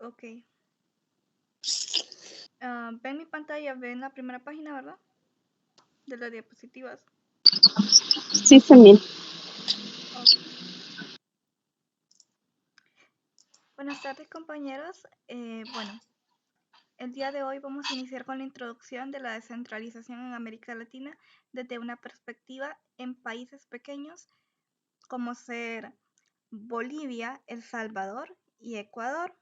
Ok. Ven mi pantalla, ven la primera página, ¿verdad? De las diapositivas. Sí, también. Ok. Buenas tardes, compañeros. Bueno, el día de hoy vamos a iniciar con la introducción de la descentralización en América Latina desde una perspectiva en países pequeños como ser Bolivia, El Salvador y Ecuador,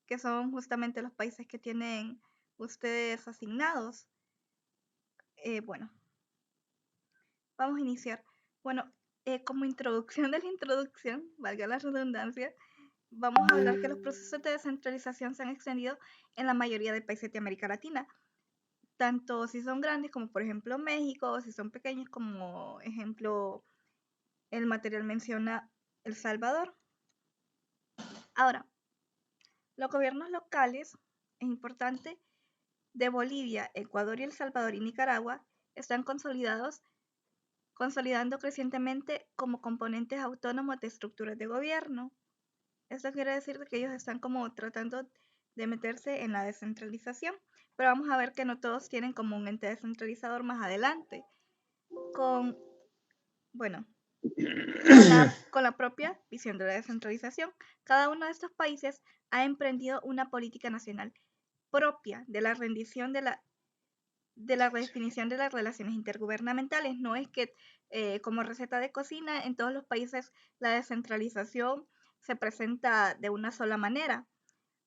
que son justamente los países que tienen ustedes asignados. Bueno, vamos a iniciar. Bueno, como introducción de la introducción, valga la redundancia, vamos a hablar que los procesos de descentralización se han extendido en la mayoría de países de América Latina, tanto si son grandes como por ejemplo México, o si son pequeños como ejemplo el material menciona El Salvador. Ahora, los gobiernos locales, es importante, de Bolivia, Ecuador y El Salvador y Nicaragua están consolidando crecientemente como componentes autónomos de estructuras de gobierno. Esto quiere decir que ellos están como tratando de meterse en la descentralización, pero vamos a ver que no todos tienen como un ente descentralizador más adelante, con, bueno, con la propia visión de la descentralización. Cada uno de estos países ha emprendido una política nacional propia de la rendición de la redefinición de las relaciones intergubernamentales. No es que como receta de cocina en todos los países la descentralización se presenta de una sola manera.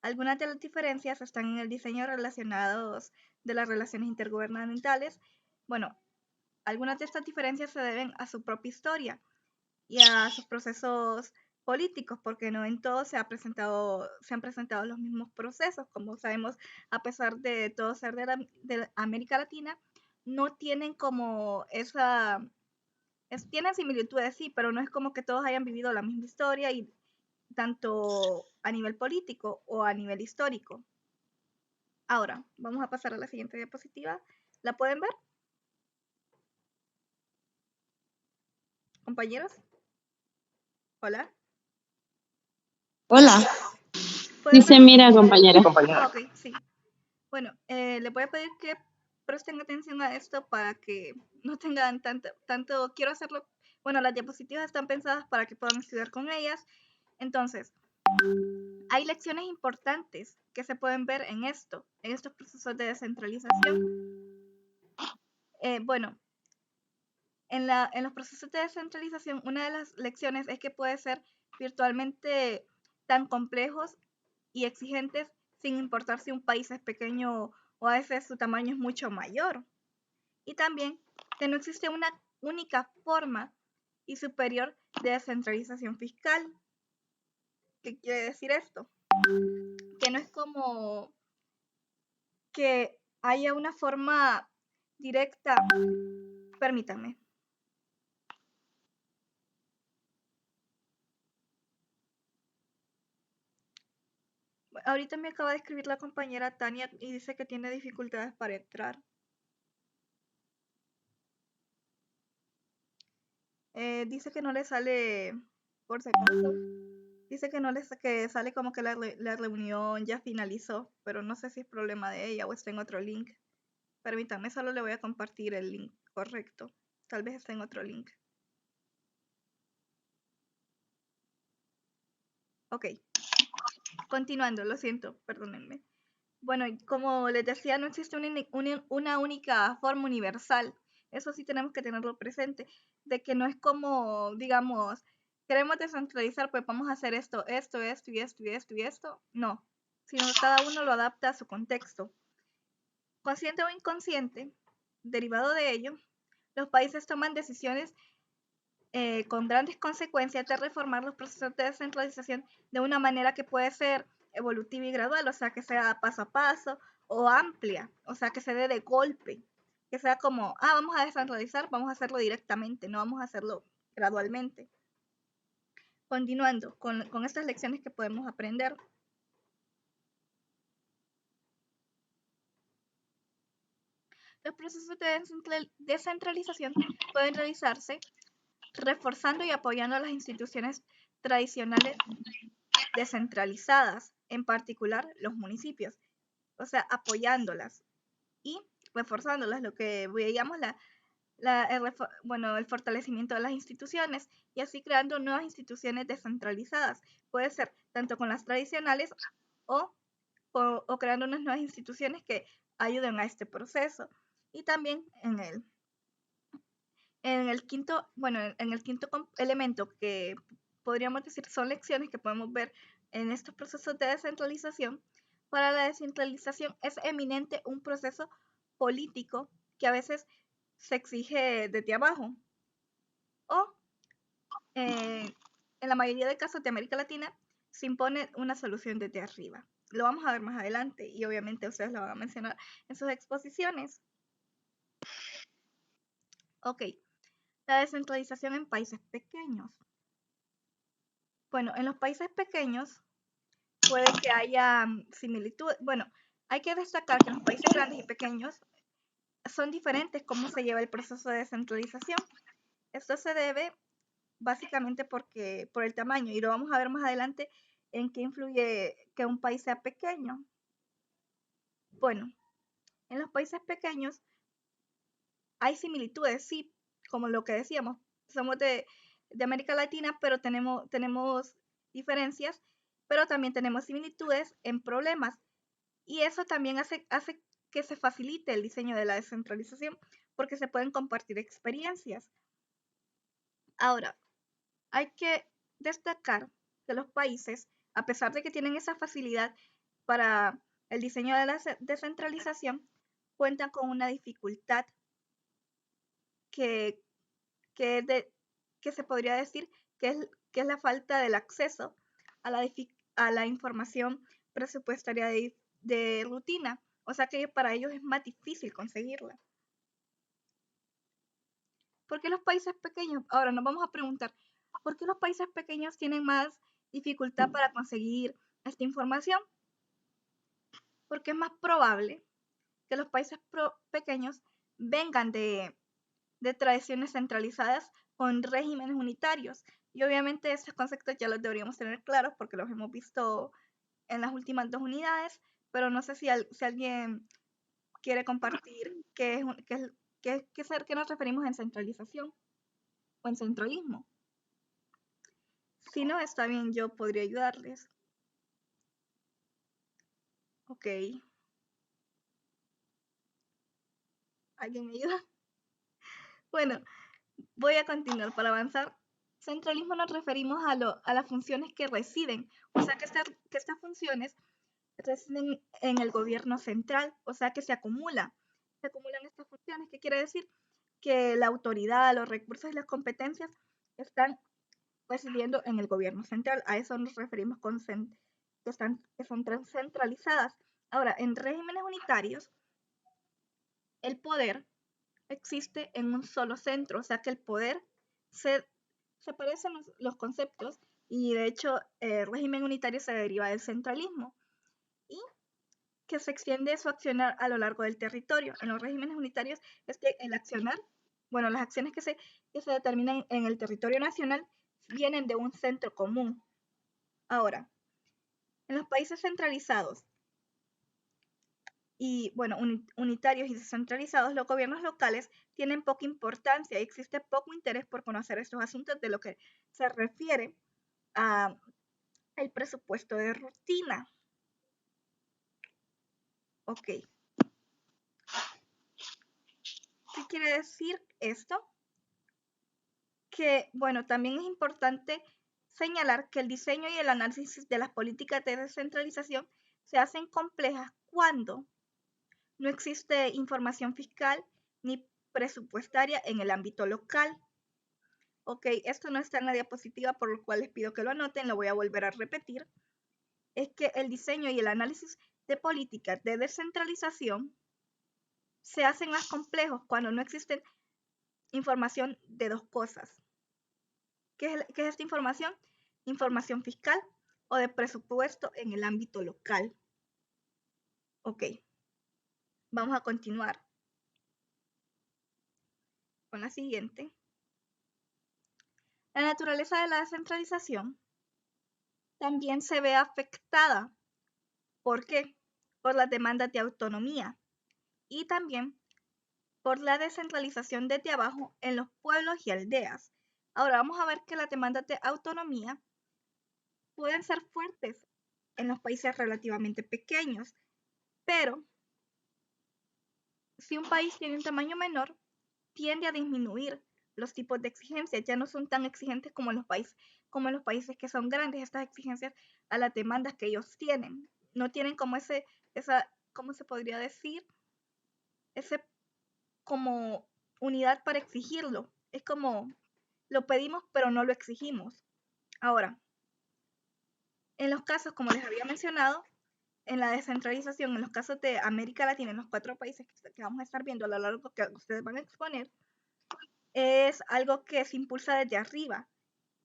Algunas de las diferencias están en el diseño relacionados de las relaciones intergubernamentales. Bueno, algunas de estas diferencias se deben a su propia historia y a sus procesos políticos, porque no en todos se han presentado los mismos procesos. Como sabemos, a pesar de todo ser de América Latina, no tienen como tienen similitudes, sí, pero no es como que todos hayan vivido la misma historia, y tanto a nivel político o a nivel histórico. Ahora, vamos a pasar a la siguiente diapositiva. ¿La pueden ver, compañeros? Hola. Hola. ¿Pueden Dice, ver? mira, compañera. Ok, sí. Bueno, les voy a pedir que presten atención a esto para que no tengan tanto, quiero hacerlo, bueno, las diapositivas están pensadas para que puedan estudiar con ellas. Entonces, hay lecciones importantes que se pueden ver en estos procesos de descentralización. Bueno, en los procesos de descentralización, una de las lecciones es que puede ser virtualmente tan complejos y exigentes sin importar si un país es pequeño o a veces su tamaño es mucho mayor. Y también que no existe una única forma y superior de descentralización fiscal. ¿Qué quiere decir esto? Que no es como que haya una forma directa. Permítanme. Ahorita me acaba de escribir la compañera Tania y dice que tiene dificultades para entrar. Dice que no le sale, por si acaso, dice que no le que sale como que la reunión ya finalizó, pero no sé si es problema de ella o está en otro link. Permítame, solo le voy a compartir el link correcto. Tal vez esté en otro link. Ok. Continuando, lo siento, perdónenme. Bueno, como les decía, no existe una única forma universal. Eso sí tenemos que tenerlo presente, de que no es como, digamos, queremos descentralizar, pues vamos a hacer esto y esto y esto. No, sino que cada uno lo adapta a su contexto. Consciente o inconsciente, derivado de ello, los países toman decisiones con grandes consecuencias de reformar los procesos de descentralización de una manera que puede ser evolutiva y gradual, o sea, que sea paso a paso, o amplia, o sea, que se dé de golpe, que sea como, vamos a descentralizar, vamos a hacerlo directamente, no vamos a hacerlo gradualmente. Continuando con estas lecciones que podemos aprender. Los procesos de descentralización pueden realizarse reforzando y apoyando a las instituciones tradicionales descentralizadas, en particular los municipios, o sea, apoyándolas y reforzándolas, lo que veíamos el fortalecimiento de las instituciones y así creando nuevas instituciones descentralizadas. Puede ser tanto con las tradicionales o creando unas nuevas instituciones que ayuden a este proceso. Y también en el quinto elemento que podríamos decir son lecciones que podemos ver en estos procesos de descentralización. Para la descentralización es eminente un proceso político que a veces se exige desde abajo o en la mayoría de casos de América Latina se impone una solución desde arriba. Lo vamos a ver más adelante y obviamente ustedes lo van a mencionar en sus exposiciones. Ok, la descentralización en países pequeños. Bueno, en los países pequeños puede que haya similitudes. Bueno, hay que destacar que en los países grandes y pequeños son diferentes cómo se lleva el proceso de descentralización. Esto se debe básicamente por el tamaño y lo vamos a ver más adelante en qué influye que un país sea pequeño. Bueno, en los países pequeños hay similitudes, sí, como lo que decíamos, somos de América Latina, pero tenemos diferencias, pero también tenemos similitudes en problemas y eso también hace que se facilite el diseño de la descentralización porque se pueden compartir experiencias. Ahora, hay que destacar que los países, a pesar de que tienen esa facilidad para el diseño de la descentralización, cuentan con una dificultad que, que se podría decir que es la falta del acceso a la información presupuestaria de rutina. O sea que para ellos es más difícil conseguirla. ¿Por qué los países pequeños? Ahora nos vamos a preguntar, ¿por qué los países pequeños tienen más dificultad para conseguir esta información? Porque es más probable que los países pequeños vengan de tradiciones centralizadas con regímenes unitarios. Y obviamente estos conceptos ya los deberíamos tener claros porque los hemos visto en las últimas 2 unidades, pero no sé si alguien quiere compartir qué nos referimos en centralización o en centralismo. Si no, está bien, yo podría ayudarles. Ok. ¿Alguien me ayuda? Bueno, voy a continuar para avanzar. Centralismo nos referimos a las funciones que residen, o sea que estas funciones residen en el gobierno central, o sea que se acumulan estas funciones. ¿Qué quiere decir? Que la autoridad, los recursos y las competencias están residiendo en el gobierno central. A eso nos referimos que son centralizadas. Ahora, en regímenes unitarios, el poder existe en un solo centro, o sea que el poder se parecen los conceptos y de hecho el régimen unitario se deriva del centralismo y que se extiende su accionar a lo largo del territorio. En los regímenes unitarios es que el accionar, bueno, las acciones que se determinan en el territorio nacional vienen de un centro común. Ahora, en los países centralizados y, bueno, unitarios y descentralizados, los gobiernos locales tienen poca importancia y existe poco interés por conocer estos asuntos de lo que se refiere a el presupuesto de rutina. Ok. ¿Qué quiere decir esto? Que, bueno, también es importante señalar que el diseño y el análisis de las políticas de descentralización se hacen complejas cuando no existe información fiscal ni presupuestaria en el ámbito local. Ok, esto no está en la diapositiva, por lo cual les pido que lo anoten, lo voy a volver a repetir. Es que el diseño y el análisis de políticas de descentralización se hacen más complejos cuando no existe información de dos cosas. ¿Qué es esta información? Información fiscal o de presupuesto en el ámbito local. Ok, vamos a continuar con la siguiente. La naturaleza de la descentralización también se ve afectada ¿Por qué? Por las demandas de autonomía y también por la descentralización desde abajo en los pueblos y aldeas. Ahora vamos a ver que las demandas de autonomía pueden ser fuertes en los países relativamente pequeños, pero si un país tiene un tamaño menor, tiende a disminuir los tipos de exigencias, ya no son tan exigentes como en los países que son grandes, estas exigencias a las demandas que ellos tienen. No tienen como ¿cómo se podría decir? Ese como unidad para exigirlo. Es como lo pedimos pero no lo exigimos. Ahora, en los casos, como les había mencionado, en la descentralización, en los casos de América Latina, en los 4 países que vamos a estar viendo a lo largo que ustedes van a exponer, es algo que se impulsa desde arriba,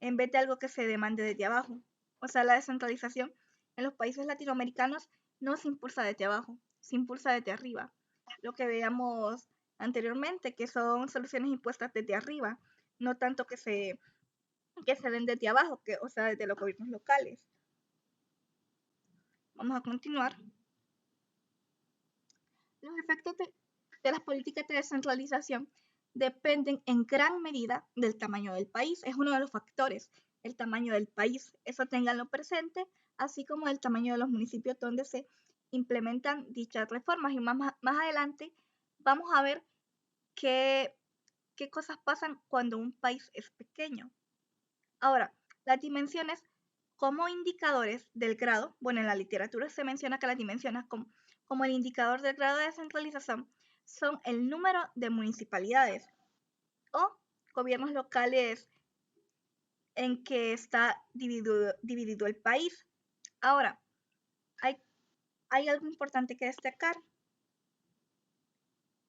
en vez de algo que se demande desde abajo. O sea, la descentralización en los países latinoamericanos no se impulsa desde abajo, se impulsa desde arriba. Lo que veíamos anteriormente, que son soluciones impuestas desde arriba, no tanto que se den desde abajo, o sea, desde los gobiernos locales. Vamos a continuar. Los efectos de las políticas de descentralización dependen en gran medida del tamaño del país. Es uno de los factores, el tamaño del país. Eso ténganlo presente, así como el tamaño de los municipios donde se implementan dichas reformas. Y más adelante vamos a ver qué cosas pasan cuando un país es pequeño. Ahora, las dimensiones como indicadores del grado, bueno, en la literatura se menciona que las dimensiones como el indicador del grado de descentralización son el número de municipalidades o gobiernos locales en que está dividido el país. Ahora, hay algo importante que destacar,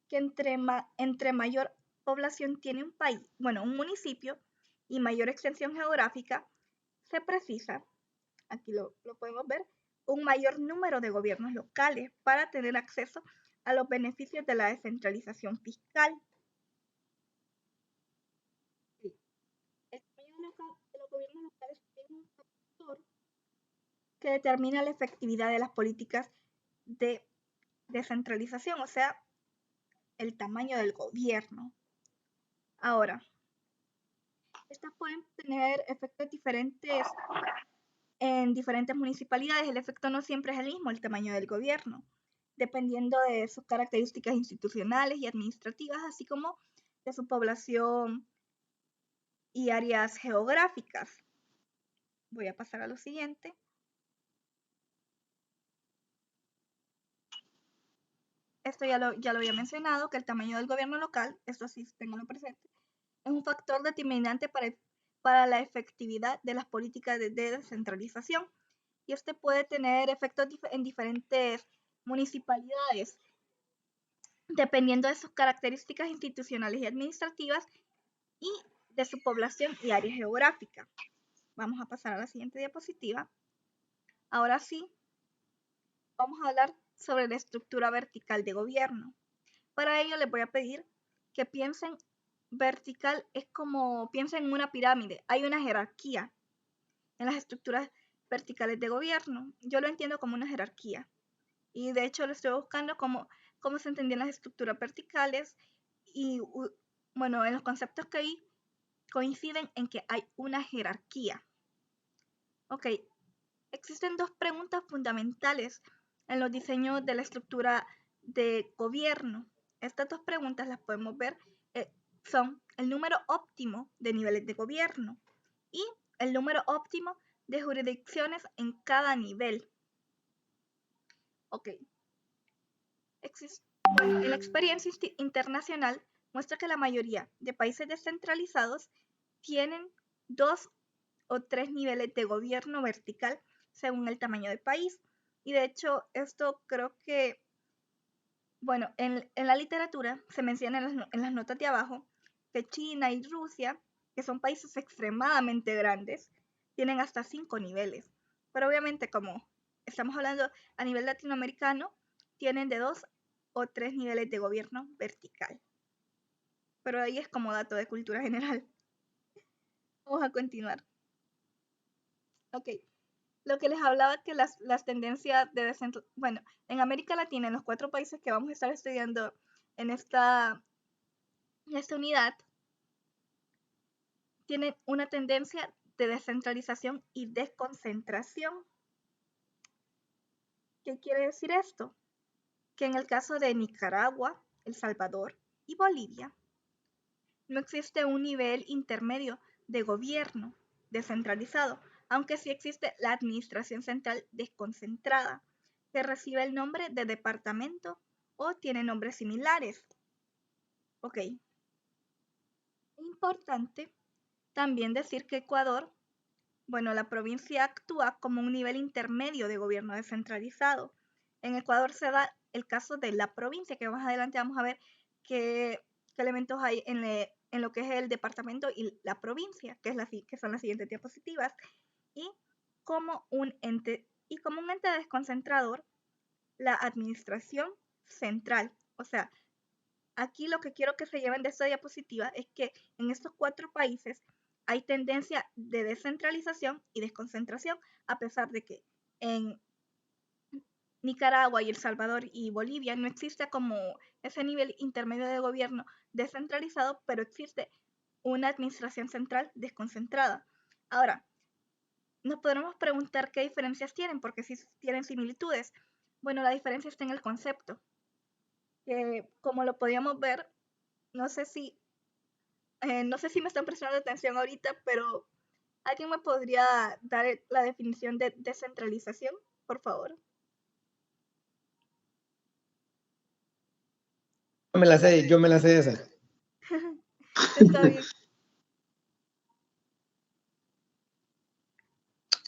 que entre mayor población tiene un país, bueno, un municipio, y mayor extensión geográfica, se precisa, aquí lo podemos ver, un mayor número de gobiernos locales para tener acceso a los beneficios de la descentralización fiscal. El tamaño de los gobiernos locales es un factor que determina la efectividad de las políticas de descentralización, o sea, el tamaño del gobierno. Ahora, estas pueden tener efectos diferentes en diferentes municipalidades. El efecto no siempre es el mismo, el tamaño del gobierno, dependiendo de sus características institucionales y administrativas, así como de su población y áreas geográficas. Voy a pasar a lo siguiente. Esto ya lo había mencionado, que el tamaño del gobierno local, esto sí tenganlo presente, es un factor determinante para la efectividad de las políticas de descentralización. Y este puede tener efectos en diferentes municipalidades, dependiendo de sus características institucionales y administrativas y de su población y área geográfica. Vamos a pasar a la siguiente diapositiva. Ahora sí, vamos a hablar sobre la estructura vertical de gobierno. Para ello les voy a pedir que piensen vertical, es como piensen en una pirámide, hay una jerarquía en las estructuras verticales de gobierno. Yo lo entiendo como una jerarquía y de hecho lo estoy buscando como cómo se entendían las estructuras verticales y bueno, en los conceptos que vi coinciden en que hay una jerarquía. Ok, existen dos preguntas fundamentales en los diseños de la estructura de gobierno. Estas dos preguntas las podemos ver, son el número óptimo de niveles de gobierno y el número óptimo de jurisdicciones en cada nivel. Ok. Bueno, la experiencia internacional muestra que la mayoría de países descentralizados tienen 2 o 3 niveles de gobierno vertical según el tamaño del país. Y de hecho, esto creo que, bueno, en la literatura se menciona en las notas de abajo que China y Rusia, que son países extremadamente grandes, tienen hasta 5 niveles. Pero obviamente, como estamos hablando a nivel latinoamericano, tienen de 2 o 3 niveles de gobierno vertical. Pero ahí es como dato de cultura general. Vamos a continuar. Ok. lo que les hablaba que las tendencias de bueno, en América Latina, en los 4 países que vamos a estar estudiando en esta unidad, tienen una tendencia de descentralización y desconcentración. ¿Qué quiere decir esto? Que en el caso de Nicaragua, El Salvador y Bolivia, no existe un nivel intermedio de gobierno descentralizado, aunque sí existe la administración central desconcentrada, que recibe el nombre de departamento o tiene nombres similares. Ok. Importante también decir que Ecuador, bueno, la provincia actúa como un nivel intermedio de gobierno descentralizado. En Ecuador se da el caso de la provincia, que más adelante vamos a ver qué elementos hay en lo que es el departamento y la provincia, que son las siguientes diapositivas. Y como un ente desconcentrador, la administración central. O sea, aquí lo que quiero que se lleven de esta diapositiva es que en estos 4 países hay tendencia de descentralización y desconcentración, a pesar de que en Nicaragua y El Salvador y Bolivia no existe como ese nivel intermedio de gobierno descentralizado, pero existe una administración central desconcentrada. Ahora, nos podremos preguntar qué diferencias tienen, porque sí tienen similitudes. Bueno, la diferencia está en el concepto, que como lo podíamos ver, no sé si no sé si me están prestando atención ahorita, pero ¿alguien me podría dar la definición de descentralización, por favor? Yo me la sé esa. Está bien.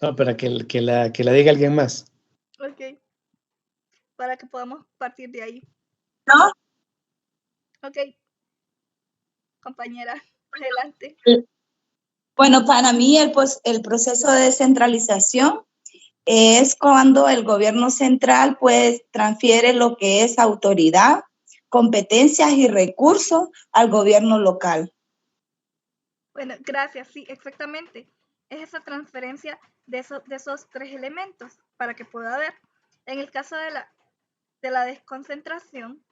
No, para que la diga alguien más. Ok. Para que podamos partir de ahí. ¿No? Ok. Compañera, adelante. Bueno, para mí el proceso de descentralización es cuando el gobierno central pues transfiere lo que es autoridad, competencias y recursos al gobierno local. Bueno, gracias. Sí, exactamente. Es esa transferencia de esos 3 elementos para que pueda ver. En el caso de la desconcentración,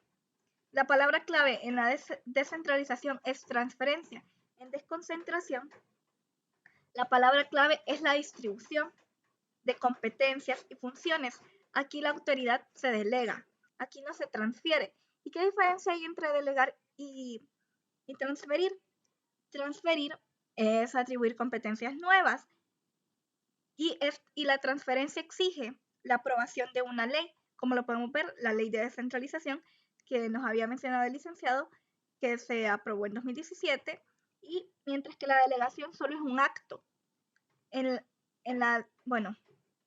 la palabra clave en la descentralización es transferencia. En desconcentración, la palabra clave es la distribución de competencias y funciones. Aquí la autoridad se delega, aquí no se transfiere. ¿Y qué diferencia hay entre delegar y transferir? Transferir es atribuir competencias nuevas y la transferencia exige la aprobación de una ley, como lo podemos ver, la ley de descentralización que nos había mencionado el licenciado, que se aprobó en 2017, y mientras que la delegación solo es un acto. Bueno,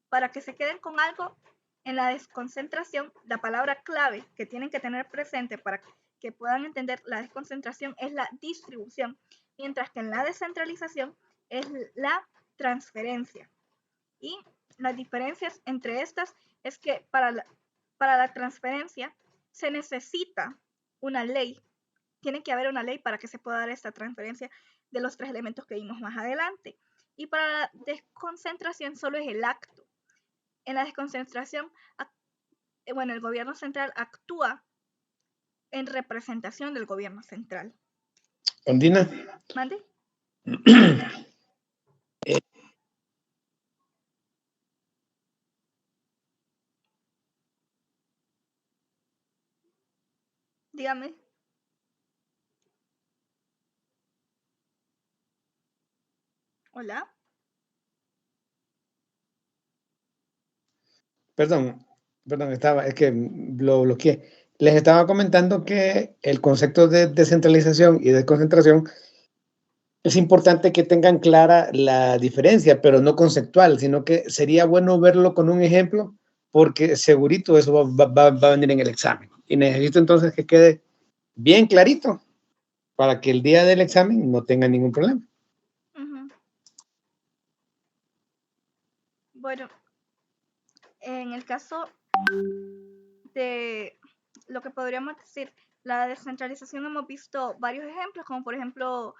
para que se queden con algo, en la desconcentración, la palabra clave que tienen que tener presente para que puedan entender la desconcentración es la distribución, mientras que en la descentralización es la transferencia. Y las diferencias entre estas es que para la transferencia se necesita una ley. Tiene que haber una ley para que se pueda dar esta transferencia de los 3 elementos que vimos más adelante. Y para la desconcentración solo es el acto. En la desconcentración, bueno, el gobierno central actúa en representación del gobierno central. Ondina. ¿Mande? Dígame. Hola. Perdón, es que lo bloqueé. Les estaba comentando que el concepto de descentralización y desconcentración es importante que tengan clara la diferencia, pero no conceptual, sino que sería bueno verlo con un ejemplo, porque segurito eso va a venir en el examen. Y necesito entonces que quede bien clarito para que el día del examen no tenga ningún problema. Bueno, en el caso de lo que podríamos decir, la descentralización hemos visto varios ejemplos, como por ejemplo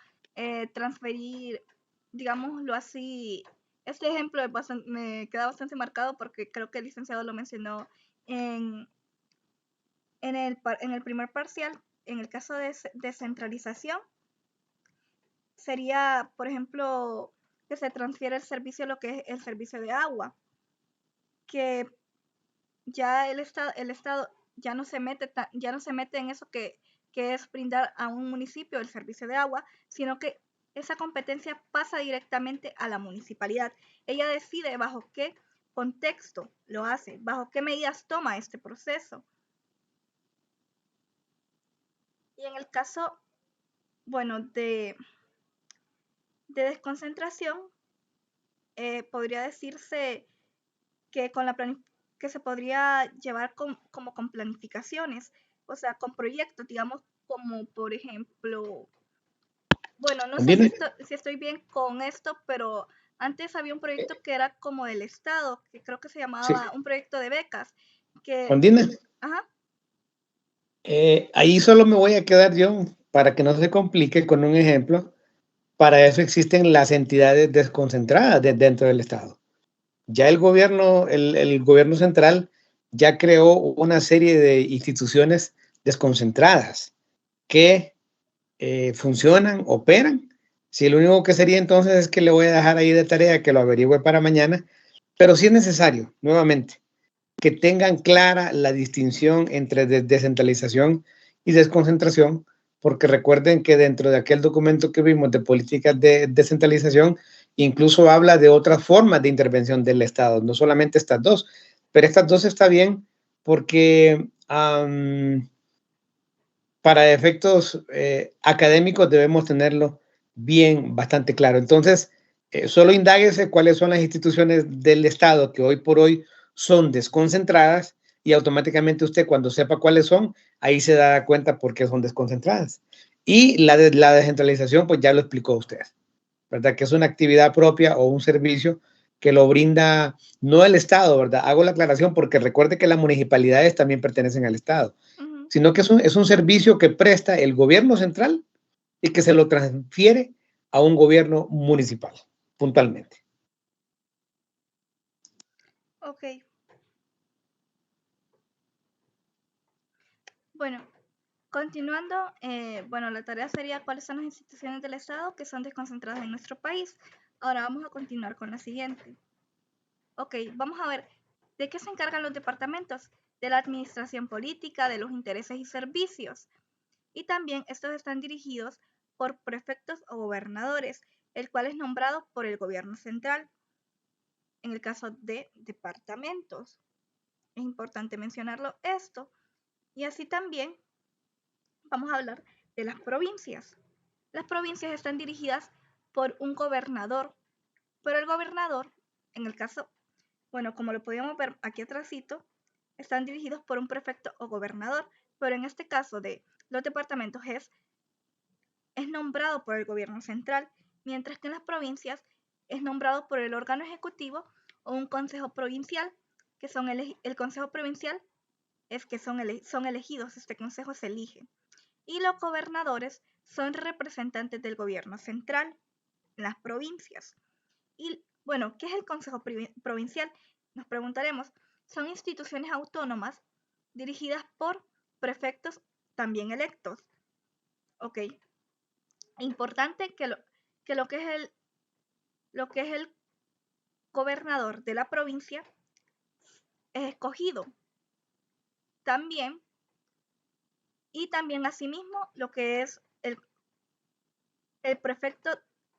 transferir, digámoslo así, Este ejemplo me queda bastante marcado porque creo que el licenciado lo mencionó en el primer parcial. En el caso de descentralización, sería, por ejemplo, que se transfiere el servicio, lo que es el servicio de agua, que ya el Estado ya no se mete en eso que es brindar a un municipio el servicio de agua, sino que esa competencia pasa directamente a la municipalidad. Ella decide bajo qué contexto lo hace, bajo qué medidas toma este proceso. Y en el caso, bueno, de desconcentración, podría decirse que que se podría llevar como con planificaciones, o sea, con proyectos, digamos, como por ejemplo, bueno, no sé ¿Conviene? si estoy bien con esto, pero antes había un proyecto que era como del Estado, que creo que se Sí. llamaba un proyecto de becas, que, Ondina, ajá, ahí solo me voy a quedar yo para que no se complique con un ejemplo. Para eso existen las entidades desconcentradas dentro del Estado. Ya el gobierno central ya creó una serie de instituciones desconcentradas que funcionan, operan. Si lo único que sería entonces es que le voy a dejar ahí de tarea que lo averigüe para mañana, pero sí es necesario, nuevamente, que tengan clara la distinción entre descentralización y desconcentración, porque recuerden que dentro de aquel documento que vimos de políticas de descentralización, incluso habla de otras formas de intervención del Estado, no solamente estas dos, pero estas dos está bien porque para efectos académicos debemos tenerlo bien, bastante claro. Entonces, solo indáguese cuáles son las instituciones del Estado que hoy por hoy son desconcentradas y automáticamente usted cuando sepa cuáles son, ahí se da cuenta por qué son desconcentradas. Y la descentralización, pues ya lo explicó usted, ¿verdad? Que es una actividad propia o un servicio que lo brinda no el Estado, ¿verdad? Hago la aclaración porque recuerde que las municipalidades también pertenecen al Estado, uh-huh, sino que es un servicio que presta el gobierno central y que se lo transfiere a un gobierno municipal, puntualmente. ok. Bueno, continuando, bueno, la tarea sería cuáles son las instituciones del Estado que son desconcentradas en nuestro país. Ahora vamos a continuar con la siguiente. Ok, vamos a ver de qué se encargan los departamentos, de la administración política, de los intereses y servicios. Y también estos están dirigidos por prefectos o gobernadores, el cual es nombrado por el gobierno central. En el caso de departamentos, es importante mencionarlo esto. Y así también vamos a hablar de las provincias. Las provincias están dirigidas por un gobernador, pero el gobernador, en el caso, bueno, como lo podíamos ver aquí atrásito, están dirigidos por un prefecto o gobernador, pero en este caso de los departamentos es nombrado por el gobierno central, mientras que en las provincias es nombrado por el órgano ejecutivo o un consejo provincial, que son el consejo provincial es que son elegidos, este consejo se elige. Y los gobernadores son representantes del gobierno central en las provincias. Y bueno, ¿qué es el Consejo Provincial? Nos preguntaremos. Son instituciones autónomas dirigidas por prefectos también electos. Ok. Importante que lo que es el gobernador de la provincia es escogido también, y también asimismo lo que es el prefecto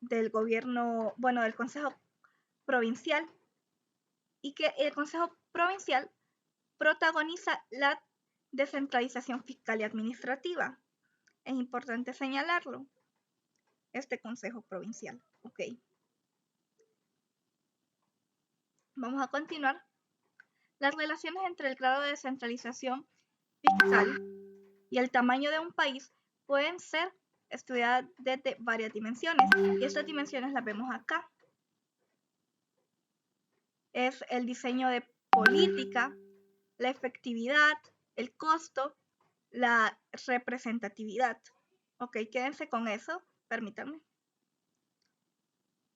del gobierno, bueno, del Consejo Provincial, y que el Consejo Provincial protagoniza la descentralización fiscal y administrativa. Es importante señalarlo, este Consejo Provincial. Ok. Vamos a continuar. Las relaciones entre el grado de descentralización fiscal y el tamaño de un país pueden ser estudiadas desde varias dimensiones, y estas dimensiones las vemos acá. Es el diseño de política, la efectividad, el costo, la representatividad. Ok, quédense con eso, permítanme.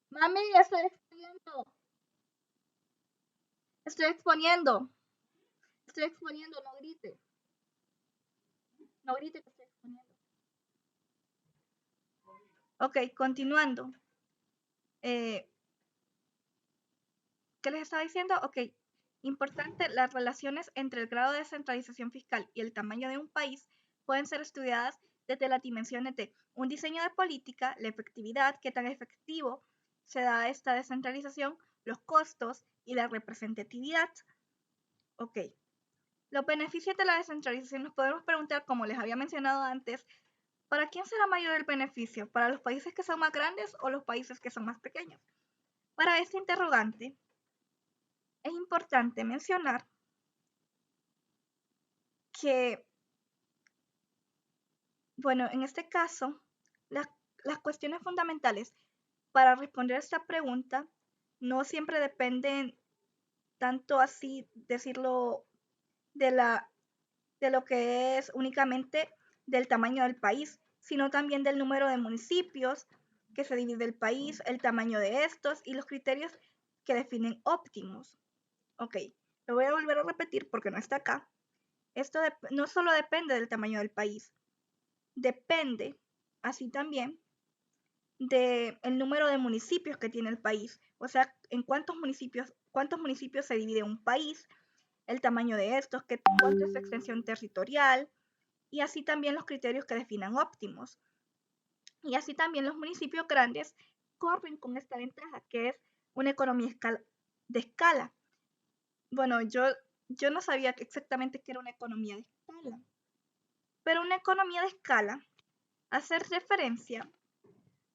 Mami, ya estoy escribiendo. Estoy exponiendo, no grite. No grite que estoy exponiendo. Ok, continuando. ¿Qué les estaba diciendo? Ok, importante, las relaciones entre el grado de descentralización fiscal y el tamaño de un país pueden ser estudiadas desde las dimensiones de un diseño de política, la efectividad, qué tan efectivo se da esta descentralización, los costos y la representatividad. Ok, los beneficios de la descentralización nos podemos preguntar, como les había mencionado antes, ¿para quién será mayor el beneficio? ¿Para los países que son más grandes o los países que son más pequeños? Para este interrogante, es importante mencionar que, bueno, en este caso, las cuestiones fundamentales para responder a esta pregunta no siempre dependen tanto así decirlo de lo que es únicamente del tamaño del país, sino también del número de municipios que se divide el país, el tamaño de estos y los criterios que definen óptimos. Ok, lo voy a volver a repetir porque no está acá. Esto no solo depende del tamaño del país, depende así también del número de municipios que tiene el país, o sea, en cuántos municipios se divide un país, el tamaño de estos, cuánto es su extensión territorial, y así también los criterios que definan óptimos. Y así también los municipios grandes corren con esta ventaja, que es una economía de escala. Bueno, yo no sabía exactamente qué era una economía de escala, pero una economía de escala hace referencia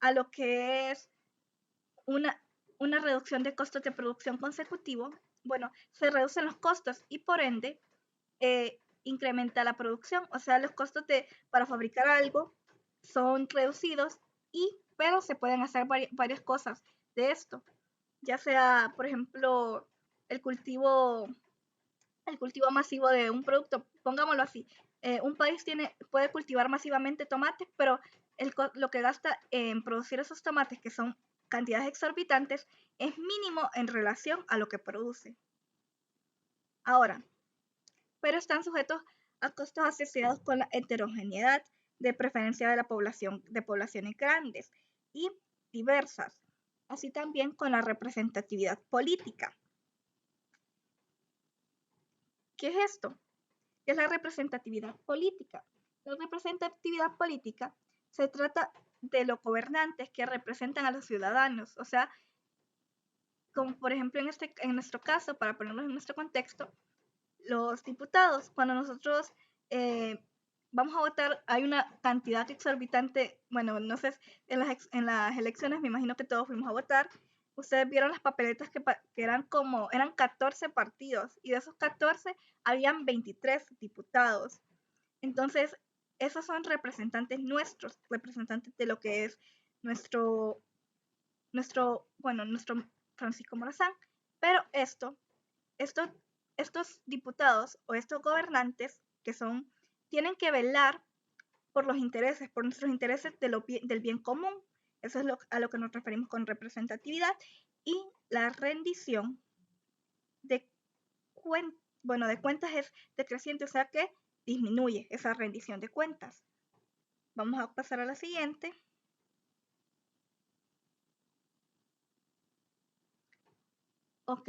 a lo que es una reducción de costos de producción consecutivo. Bueno, se reducen los costos y por ende incrementa la producción, o sea, los costos para fabricar algo son reducidos, pero se pueden hacer varias cosas de esto, ya sea, por ejemplo, el cultivo masivo de un producto, pongámoslo así, un país puede cultivar masivamente tomates, pero lo que gasta en producir esos tomates, que son cantidades exorbitantes, es mínimo en relación a lo que produce. Ahora, pero están sujetos a costos asociados con la heterogeneidad, de preferencia de poblaciones grandes y diversas, así también con la representatividad política. ¿Qué es esto? ¿Qué es la representatividad política? La representatividad política se trata de los gobernantes que representan a los ciudadanos, o sea, como por ejemplo en nuestro caso, para ponerlo en nuestro contexto, los diputados, cuando nosotros vamos a votar, hay una cantidad exorbitante, bueno, no sé, en las elecciones me imagino que todos fuimos a votar. Ustedes vieron las papeletas que eran 14 partidos y de esos 14 habían 23 diputados. Entonces, esos son representantes nuestros, representantes de lo que es nuestro Francisco Morazán. Pero estos diputados o estos gobernantes tienen que velar por nuestros intereses del bien común. Eso es a lo que nos referimos con representatividad, y la rendición de cuentas es decreciente, o sea que disminuye esa rendición de cuentas. Vamos a pasar a la siguiente. Ok.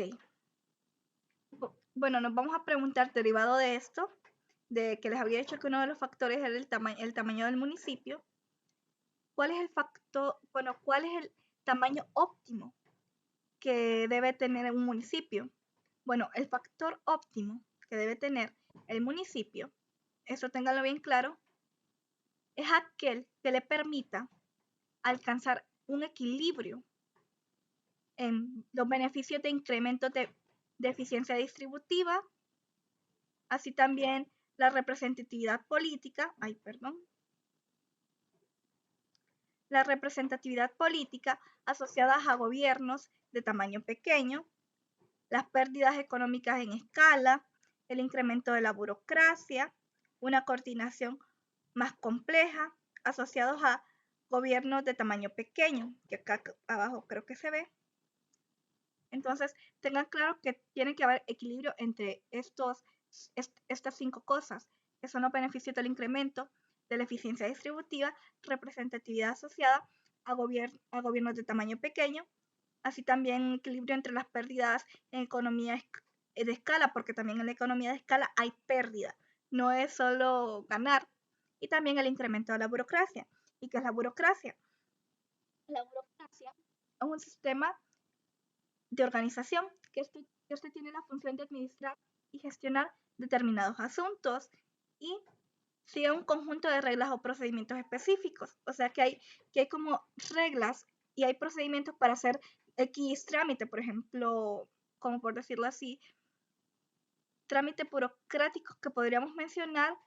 Bueno, nos vamos a preguntar, derivado de esto, de que les había dicho que uno de los factores era el tamaño del municipio, ¿cuál es el tamaño óptimo que debe tener un municipio? Bueno, el factor óptimo que debe tener el municipio, eso ténganlo bien claro, es aquel que le permita alcanzar un equilibrio en los beneficios de incremento de eficiencia distributiva, así también la representatividad política, la representatividad política asociadas a gobiernos de tamaño pequeño, las pérdidas económicas en escala, el incremento de la burocracia, una coordinación más compleja, asociados a gobiernos de tamaño pequeño, que acá abajo creo que se ve, Entonces, tengan claro que tiene que haber equilibrio entre estas 5 cosas, que son los beneficios del incremento de la eficiencia distributiva, representatividad asociada a gobiernos de tamaño pequeño, así también equilibrio entre las pérdidas en economía de escala, porque también en la economía de escala hay pérdida, no es solo ganar, y también el incremento de la burocracia. ¿Y qué es la burocracia? La burocracia es un sistema de organización que este tiene la función de administrar y gestionar determinados asuntos y sigue un conjunto de reglas o procedimientos específicos. O sea que hay como reglas y hay procedimientos para hacer X trámite, por ejemplo, como por decirlo así, trámite burocrático que podríamos mencionar,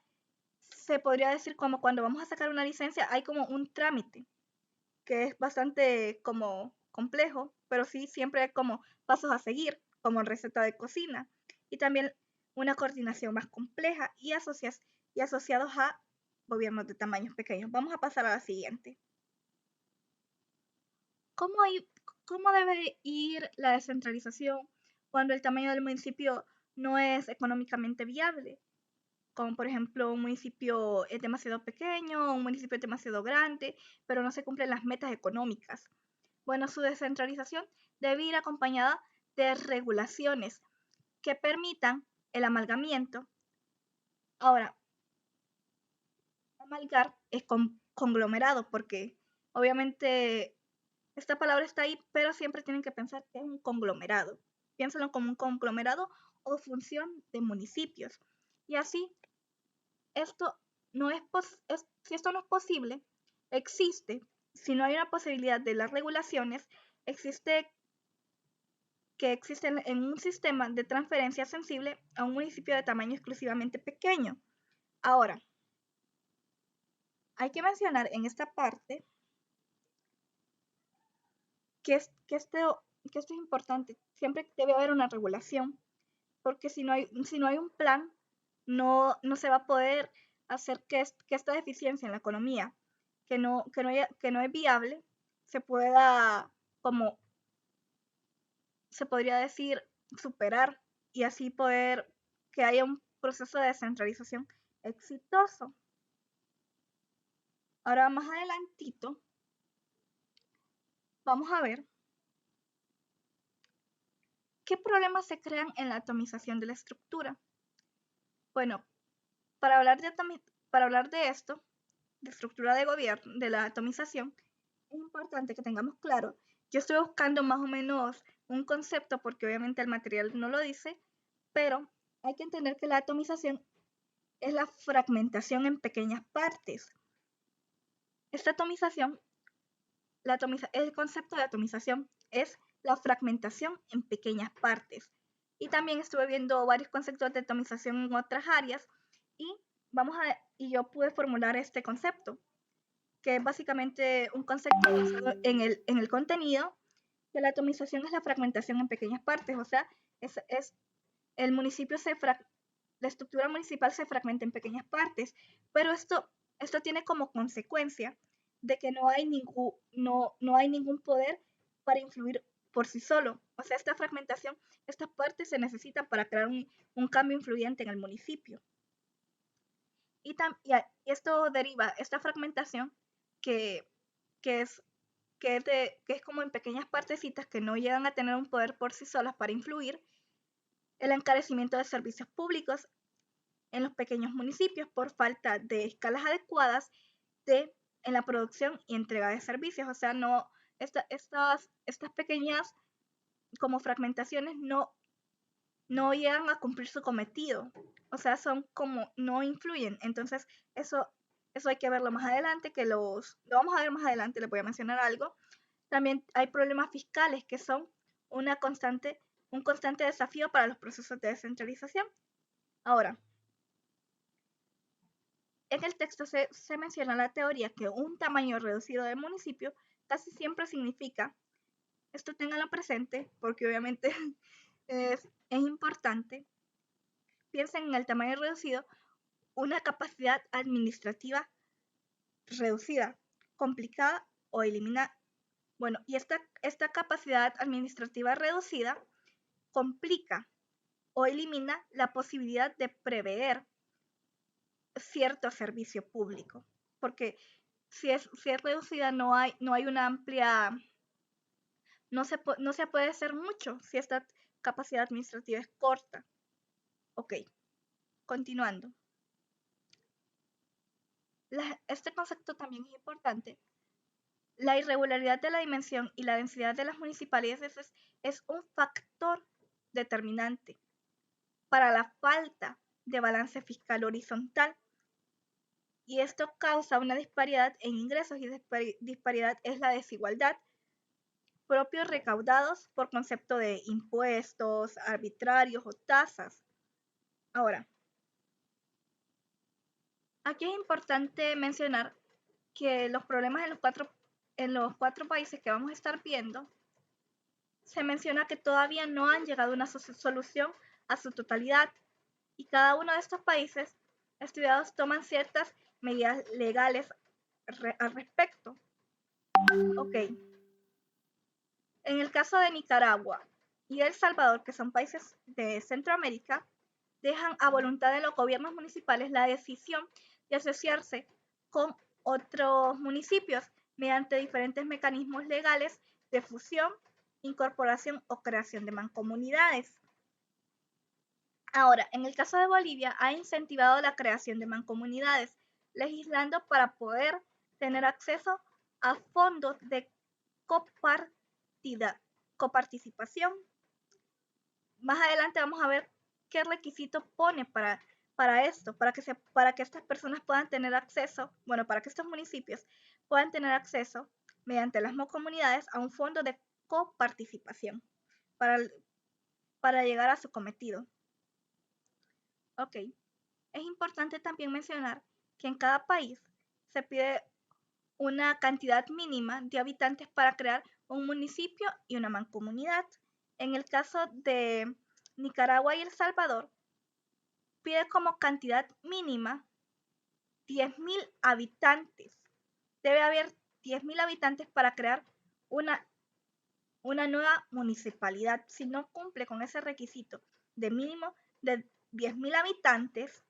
se podría decir como cuando vamos a sacar una licencia, hay como un trámite que es bastante como complejo, pero sí siempre hay como pasos a seguir, como receta de cocina, y también una coordinación más compleja y asociados a gobiernos de tamaños pequeños. Vamos a pasar a la siguiente. ¿Cómo debe ir la descentralización cuando el tamaño del municipio no es económicamente viable? Como por ejemplo un municipio es demasiado pequeño, un municipio es demasiado grande, pero no se cumplen las metas económicas. Bueno, su descentralización debe ir acompañada de regulaciones que permitan el amalgamiento. Ahora, amalgar es conglomerado porque obviamente esta palabra está ahí, pero siempre tienen que pensar que es un conglomerado. Piénsalo como un conglomerado o función de municipios. Y así, esto si esto no es posible, existe, si no hay una posibilidad de las regulaciones, existe que existen en un sistema de transferencia sensible a un municipio de tamaño exclusivamente pequeño. Ahora, hay que mencionar en esta parte que esto es importante. Siempre debe haber una regulación, porque si no hay un plan, no se va a poder hacer que esta deficiencia en la economía, que no es viable, se pueda, como se podría decir, superar y así poder que haya un proceso de descentralización exitoso. Ahora más adelantito vamos a ver qué problemas se crean en la atomización de la estructura. Bueno, para hablar de esto, de estructura de gobierno, de la atomización, es importante que tengamos claro. Yo estoy buscando más o menos un concepto porque obviamente el material no lo dice, pero hay que entender que la atomización es la fragmentación en pequeñas partes. Esta atomización, el concepto de atomización es la fragmentación en pequeñas partes. Y también estuve viendo varios conceptos de atomización en otras áreas y yo pude formular este concepto, que es básicamente un concepto basado en el contenido, que la atomización es la fragmentación en pequeñas partes, o sea, el municipio la estructura municipal se fragmenta en pequeñas partes, pero esto tiene como consecuencia de que no hay ningún poder para influir por sí solo. O sea, esta fragmentación, estas partes se necesitan para crear un cambio influyente en el municipio. Y esto deriva, esta fragmentación que es como en pequeñas partecitas que no llegan a tener un poder por sí solas para influir, el encarecimiento de servicios públicos en los pequeños municipios por falta de escalas adecuadas en la producción y entrega de servicios. O sea, estas pequeñas como fragmentaciones no llegan a cumplir su cometido. O sea, son como no influyen. Entonces, eso hay que verlo más adelante, lo vamos a ver más adelante, les voy a mencionar algo. También hay problemas fiscales que son un constante desafío para los procesos de descentralización. Ahora, en el texto se menciona la teoría que un tamaño reducido del municipio casi siempre significa, esto ténganlo presente porque obviamente es importante, piensen en el tamaño reducido, una capacidad administrativa reducida, complicada o eliminada Bueno, y esta capacidad administrativa reducida complica o elimina la posibilidad de prever cierto servicio público, porque si es reducida no hay una amplia, no se puede hacer mucho si esta capacidad administrativa es corta. Ok, continuando. Este concepto también es importante. La irregularidad de la dimensión y la densidad de las municipalidades es un factor determinante para la falta de balance fiscal horizontal. Y esto causa una disparidad en ingresos, y disparidad es la desigualdad propios recaudados por concepto de impuestos arbitrarios o tasas. Ahora, aquí es importante mencionar que los problemas en los cuatro países que vamos a estar viendo, se menciona que todavía no han llegado a una solución a su totalidad, y cada uno de estos países estudiados toman ciertas medidas legales al respecto. Ok. En el caso de Nicaragua y El Salvador, que son países de Centroamérica, dejan a voluntad de los gobiernos municipales la decisión de asociarse con otros municipios mediante diferentes mecanismos legales de fusión, incorporación o creación de mancomunidades. Ahora, en el caso de Bolivia, ha incentivado la creación de mancomunidades, legislando para poder tener acceso a fondos de coparticipación. Más adelante vamos a ver qué requisito pone para esto, para que estas personas puedan tener acceso, bueno, para que estos municipios puedan tener acceso mediante las mancomunidades a un fondo de coparticipación para llegar a su cometido. Ok, es importante también mencionar que en cada país se pide una cantidad mínima de habitantes para crear un municipio y una mancomunidad. En el caso de Nicaragua y El Salvador, pide como cantidad mínima 10.000 habitantes. Debe haber 10.000 habitantes para crear una nueva municipalidad. Si no cumple con ese requisito de mínimo de 10.000 habitantes,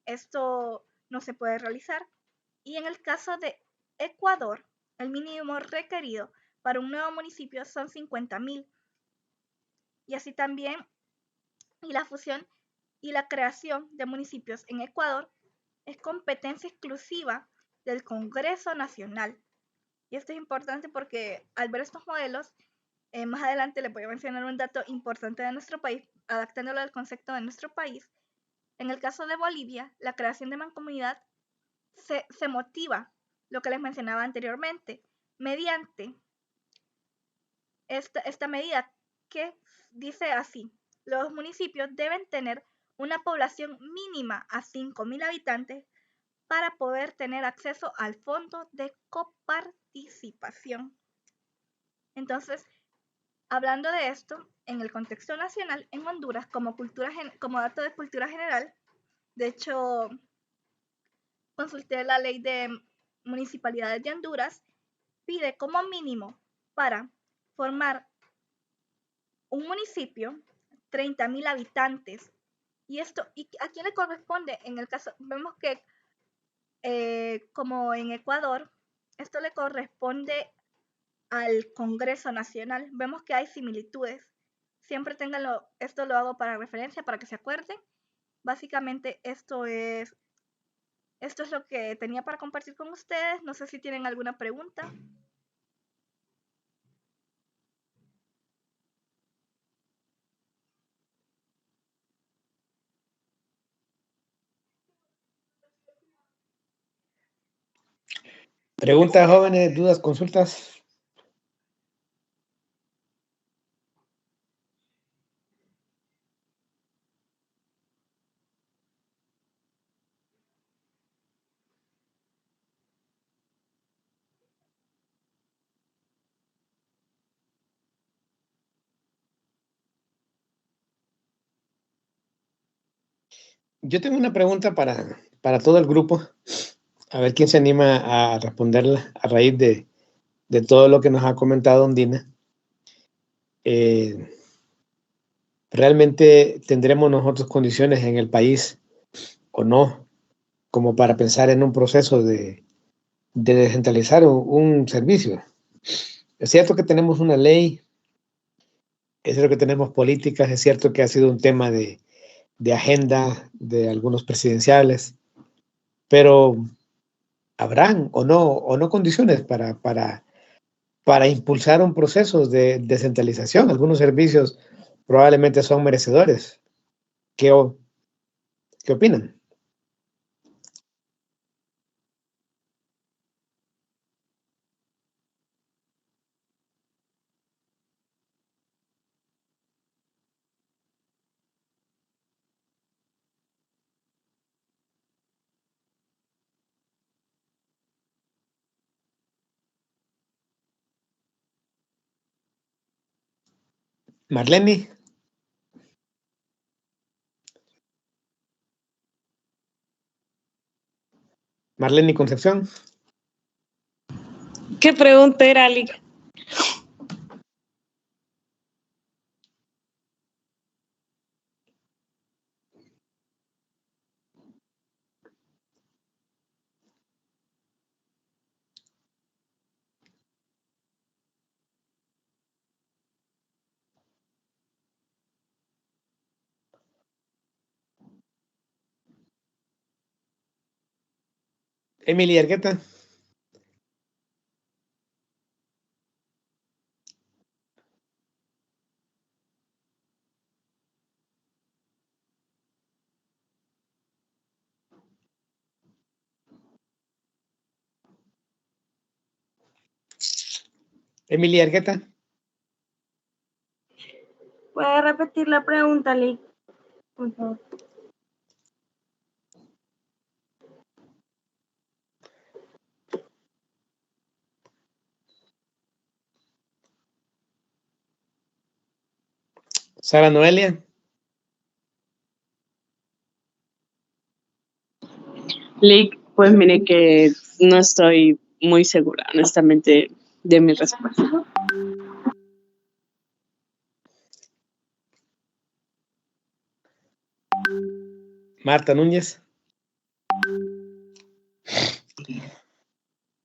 esto no se puede realizar. Y en el caso de Ecuador, el mínimo requerido para un nuevo municipio son 50.000. Y así también, y la fusión y la creación de municipios en Ecuador es competencia exclusiva del Congreso Nacional. Y esto es importante porque al ver estos modelos, más adelante les voy a mencionar un dato importante de nuestro país, adaptándolo al concepto de nuestro país. En el caso de Bolivia, la creación de mancomunidad se motiva, lo que les mencionaba anteriormente, mediante esta medida que dice así: los municipios deben tener una población mínima a 5.000 habitantes para poder tener acceso al fondo de coparticipación. Entonces, hablando de esto, en el contexto nacional, en Honduras, como dato de cultura general, de hecho, consulté la ley de municipalidades de Honduras, pide como mínimo para formar un municipio 30.000 habitantes. ¿Y a quién le corresponde? En el caso, vemos que como en Ecuador, esto le corresponde al Congreso Nacional. Vemos que hay similitudes. Siempre ténganlo, esto lo hago para referencia, para que se acuerden. Básicamente esto es lo que tenía para compartir con ustedes. No sé si tienen alguna pregunta. Preguntas, jóvenes, dudas, consultas. Yo tengo una pregunta para todo el grupo, a ver quién se anima a responderla a raíz de de todo lo que nos ha comentado Ondina. ¿Realmente tendremos nosotros condiciones en el país o no como para pensar en un proceso de descentralizar un servicio? Es cierto que tenemos una ley, es cierto que tenemos políticas, es cierto que ha sido un tema de agenda de algunos presidenciales, pero ¿habrán o no condiciones para impulsar un proceso de descentralización? Algunos servicios probablemente son merecedores. ¿Qué opinan? Marlene. Marlene Concepción. ¿Qué pregunta era, Lic? Emily Argueta. Emily Argueta. ¿Puede repetir la pregunta, Lic? Por favor. Sara Noelia. Lic, pues mire que no estoy muy segura, honestamente, de mi respuesta. Marta Núñez.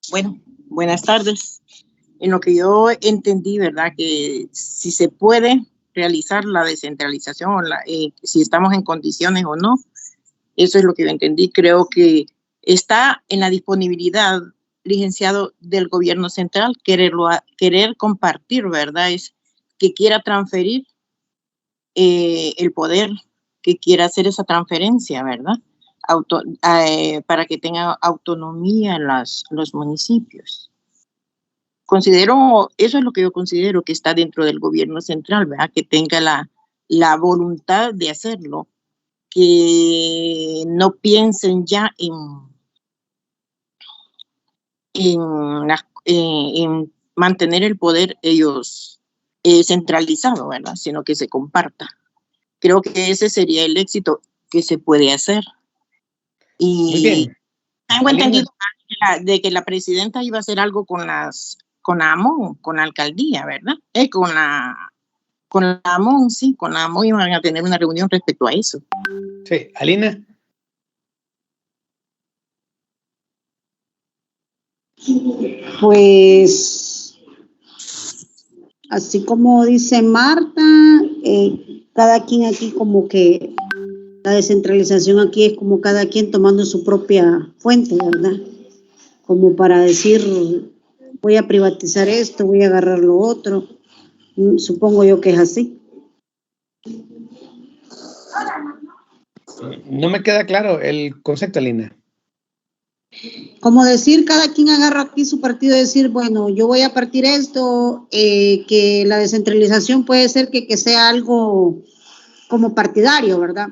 Bueno, buenas tardes. En lo que yo entendí, ¿verdad? Que si se puede realizar la descentralización, o si estamos en condiciones o no, eso es lo que yo entendí. Creo que está en la disponibilidad, licenciado, del gobierno central, querer compartir, ¿verdad? Es que quiera transferir el poder, que quiera hacer esa transferencia, ¿verdad? Para que tenga autonomía los municipios. Eso es lo que yo considero que está dentro del gobierno central, ¿verdad? Que tenga la voluntad de hacerlo, que no piensen ya en mantener el poder ellos centralizado, ¿verdad? Sino que se comparta. Creo que ese sería el éxito que se puede hacer. Muy bien. Tengo entendido de que la presidenta iba a hacer algo con AMON, con la alcaldía, ¿verdad? Con la AMON, sí, con la AMON iban a tener una reunión respecto a eso. Sí, Alina. Pues, así como dice Marta, cada quien aquí como que la descentralización aquí es como cada quien tomando su propia fuente, ¿verdad? Como para decir, voy a privatizar esto, voy a agarrar lo otro. Supongo yo que es así. No me queda claro el concepto, Alina. Como decir, cada quien agarra aquí su partido y decir, bueno, yo voy a partir esto, que la descentralización puede ser que sea algo como partidario, ¿verdad?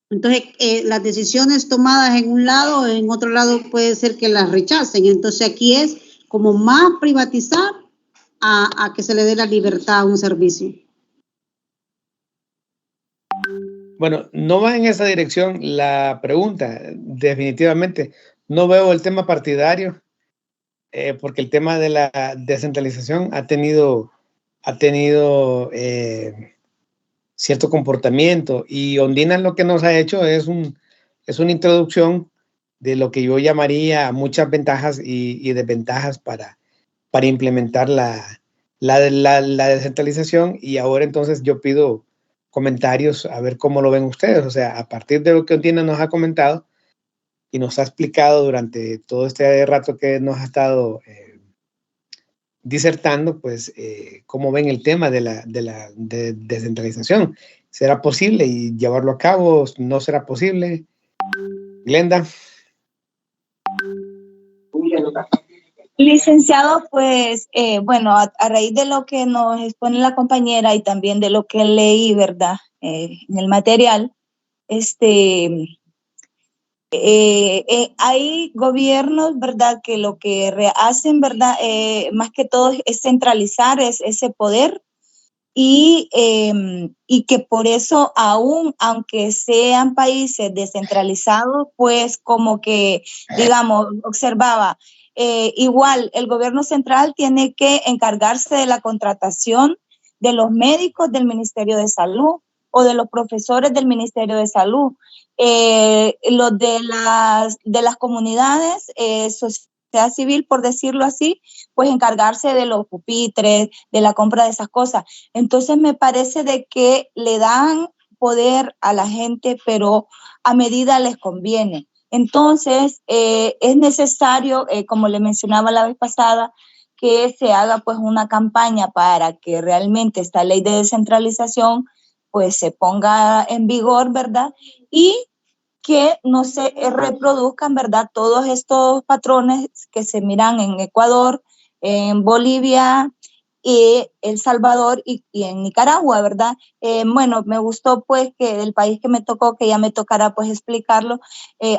Entonces, las decisiones tomadas en un lado, en otro lado puede ser que las rechacen. Entonces, aquí es como más privatizar a que se le dé la libertad a un servicio. Bueno, no va en esa dirección la pregunta, definitivamente. No veo el tema partidario. porque el tema de la descentralización ha tenido cierto comportamiento, y Ondina lo que nos ha hecho es una introducción de lo que yo llamaría muchas ventajas y desventajas para implementar la descentralización. Y ahora entonces yo pido comentarios a ver cómo lo ven ustedes, o sea, a partir de lo que Ondina nos ha comentado y nos ha explicado durante todo este rato que nos ha estado disertando, pues cómo ven el tema de la descentralización. ¿Será posible y llevarlo a cabo? ¿No será posible? Glenda. Licenciado, pues bueno, a raíz de lo que nos expone la compañera y también de lo que leí, ¿verdad? En el material, hay gobiernos, ¿verdad? Que lo que hacen, ¿verdad? Más que todo es centralizar ese poder, y que por eso aún, aunque sean países descentralizados, pues como que, digamos, observaba, igual el gobierno central tiene que encargarse de la contratación de los médicos del Ministerio de Salud o de los profesores del Ministerio de Salud, los de las comunidades, sociedad civil, por decirlo así, pues encargarse de los pupitres, de la compra de esas cosas. Entonces me parece de que le dan poder a la gente, pero a medida les conviene. Entonces es necesario, como le mencionaba la vez pasada, que se haga pues una campaña para que realmente esta ley de descentralización pues se ponga en vigor, ¿verdad? Y que no se reproduzcan, ¿verdad? Todos estos patrones que se miran en Ecuador, en Bolivia, y El Salvador y en Nicaragua, ¿verdad? Bueno, me gustó pues que del país que me tocó, que ya me tocará pues explicarlo,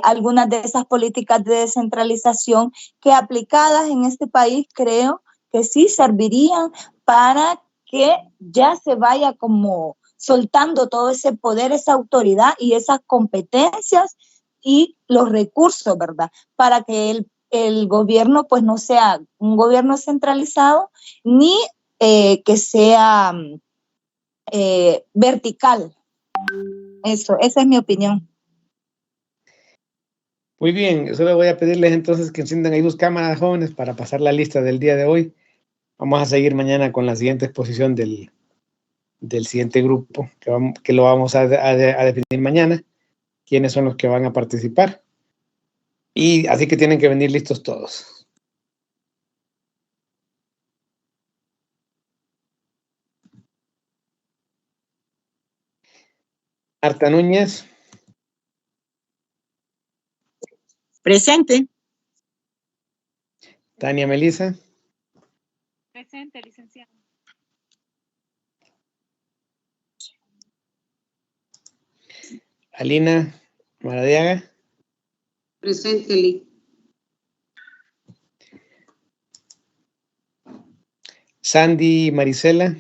algunas de esas políticas de descentralización que aplicadas en este país creo que sí servirían para que ya se vaya como soltando todo ese poder, esa autoridad y esas competencias y los recursos, ¿verdad? Para que el gobierno pues no sea un gobierno centralizado ni que sea vertical. Esa es mi opinión. Muy bien, solo voy a pedirles entonces que enciendan ahí sus cámaras, jóvenes, para pasar la lista del día de hoy. Vamos a seguir mañana con la siguiente exposición del siguiente grupo, que lo vamos a definir mañana, quiénes son los que van a participar. Y así que tienen que venir listos todos. Marta Núñez. Presente. Tania Melisa. Presente, licenciado. Alina Maradiaga. Presente, Lic. Sandy Marisela.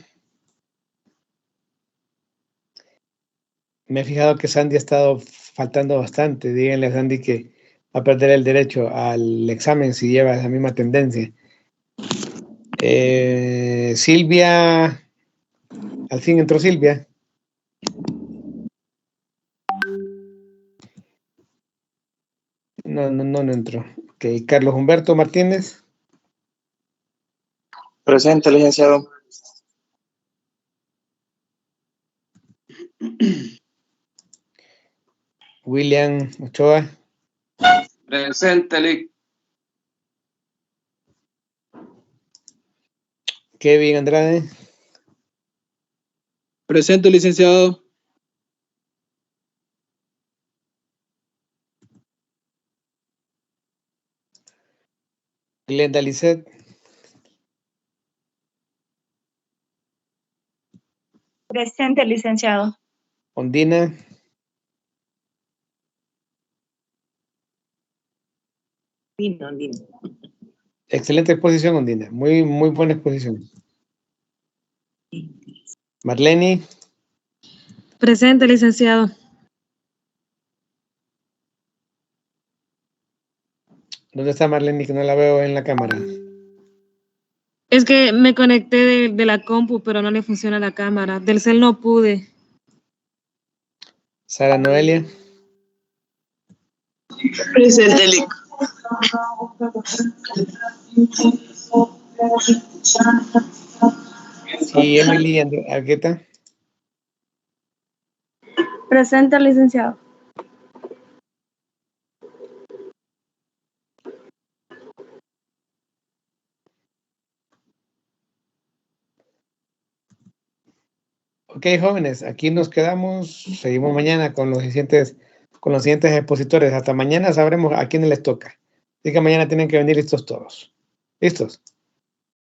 Me he fijado que Sandy ha estado faltando bastante. Díganle a Sandy que va a perder el derecho al examen si lleva esa misma tendencia. Silvia. Al fin entró Silvia. No entró. Ok, Carlos Humberto Martínez. Presente, licenciado. William Ochoa. Presente, Lic. Kevin Andrade. Presente, licenciado. Glenda Lisset. Presente, licenciado. Ondina. Ondina. Excelente exposición, Ondina. Muy buena exposición. Marlene. Presente, licenciado. ¿Dónde está Marlene? Que no la veo en la cámara. Es que me conecté de la compu, pero no le funciona la cámara. Del cel no pude. Sara Noelia. Presente, Lic. Y Emily Argueta. Presente, licenciado. Ok, jóvenes, aquí nos quedamos. Seguimos mañana con los siguientes expositores. Hasta mañana sabremos a quiénes les toca. Así que mañana tienen que venir listos todos. ¿Listos?